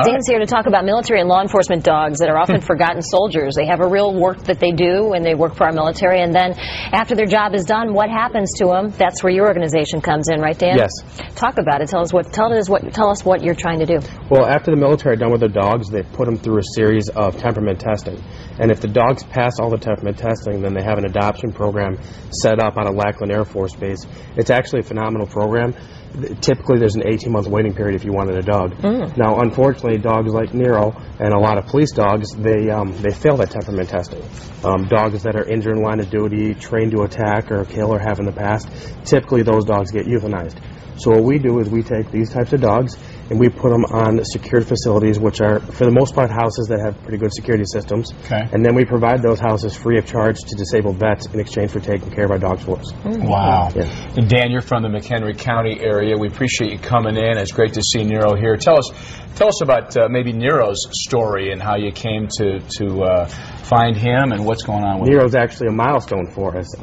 Dan's here to talk about military and law enforcement dogs that are often forgotten soldiers. They have a real work that they do when they work for our military, and then after their job is done, what happens to them? That's where your organization comes in, right, Dan? Yes. Talk about it. Tell us what you're trying to do. Well, after the military are done with their dogs, they put them through a series of temperament testing. And if the dogs pass all the temperament testing, then they have an adoption program set up out of Lackland Air Force Base. It's actually a phenomenal program. Typically, there's an 18-month waiting period if you wanted a dog. Now, unfortunately, dogs like Nero and a lot of police dogs, they fail that temperament testing. Dogs that are injured in line of duty, trained to attack or kill or have in the past, typically those dogs get euthanized. So what we do is we take these types of dogs and we put them on secured facilities, which are, for the most part, houses that have pretty good security systems. Okay. And then we provide those houses free of charge to disabled vets in exchange for taking care of our dogs for us. Wow. Yeah. And Dan, you're from the McHenry County area. We appreciate you coming in. It's great to see Nero here. Tell us about maybe Nero's story and how you came to find him and what's going on with him. Nero's actually a milestone for us.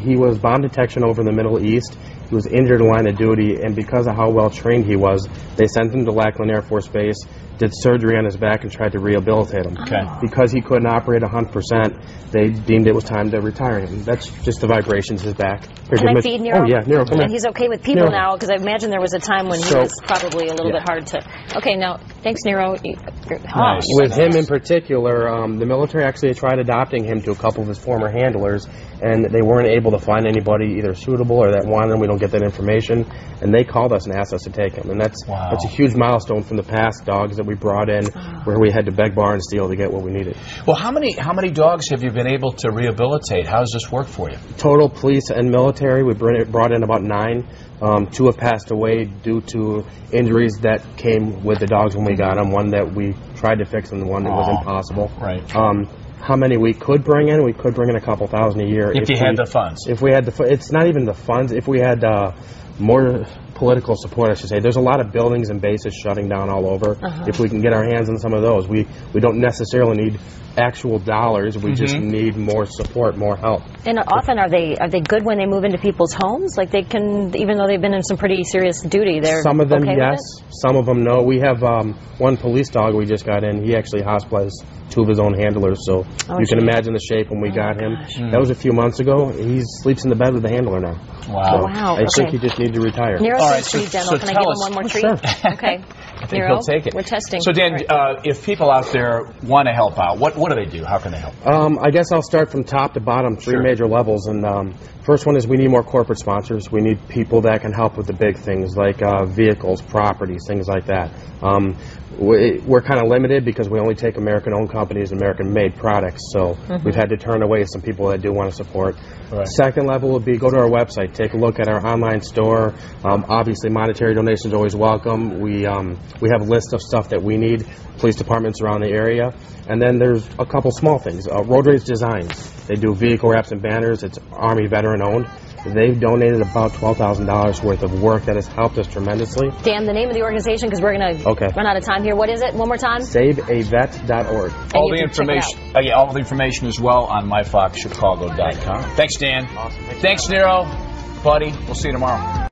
He was bomb detection over in the Middle East. He was injured in line of duty, and because of how well trained he was, they sent him to Lackland Air Force Base, did surgery on his back, and tried to rehabilitate him. Okay. Because he couldn't operate 100%, they deemed it was time to retire him. That's just the vibrations in his back. Here, Can I feed Nero? Oh, yeah, Nero, come And here. he's okay with people Nero. now, because I imagine there was a time when he was probably a little bit hard to... Okay, now, thanks, Nero. Nice. With him in particular, the military actually tried adopting him to a couple of his former handlers, and they weren't able to find anybody either suitable or that wanted him. We don't get that information, and they called us and asked us to take him. And that's a huge milestone from the past dogs that we brought in, where we had to beg, borrow, and steal to get what we needed. Well, how many dogs have you been able to rehabilitate? How does this work for you? Total police and military, we brought in about 9. 2 have passed away due to injuries that came with the dogs when we got them. One that we tried to fix and the one that was impossible. Right. How many we could bring in? We could bring in a couple thousand a year. If you had the funds. If we had the it's not even the funds. If we had more political support, I should say. There's a lot of buildings and bases shutting down all over. If we can get our hands on some of those, we don't necessarily need actual dollars. We just need more support, more help. And often are they good when they move into people's homes? Like they can, even though they've been in some pretty serious duty, they're some of them okay yes, with it? Some of them no. We have one police dog we just got in. He actually hospitalized 2 of his own handlers, so you can imagine the shape when we got him. That was a few months ago. He sleeps in the bed with the handler now. Wow. So I think he just needs to retire. Nero says so- treat dental. so Can I tell give us- him one more treat? Sure. Okay. I think Nero, he'll take it. we're testing. So Dan, if people out there want to help out, what do they do? How can they help? I guess I'll start from top to bottom, 3 major levels. And first one is we need more corporate sponsors. We need people that can help with the big things like vehicles, properties, things like that. We're kind of limited because we only take American-owned companies, American-made products. So we've had to turn away some people that do want to support. Right. Second level would be go to our website, take a look at our online store. Obviously, monetary donations are always welcome. We have a list of stuff that we need, police departments around the area. And then there's a couple small things. Road Rage Designs. They do vehicle wraps and banners. It's Army veteran-owned. They've donated about $12,000 worth of work that has helped us tremendously. Dan, the name of the organization, because we're going to run out of time here. What is it? One more time? SaveAvet.org. All the information, all the information as well on myfoxchicago.com. Thanks, Dan. Awesome. Thanks, Nero. Buddy, we'll see you tomorrow.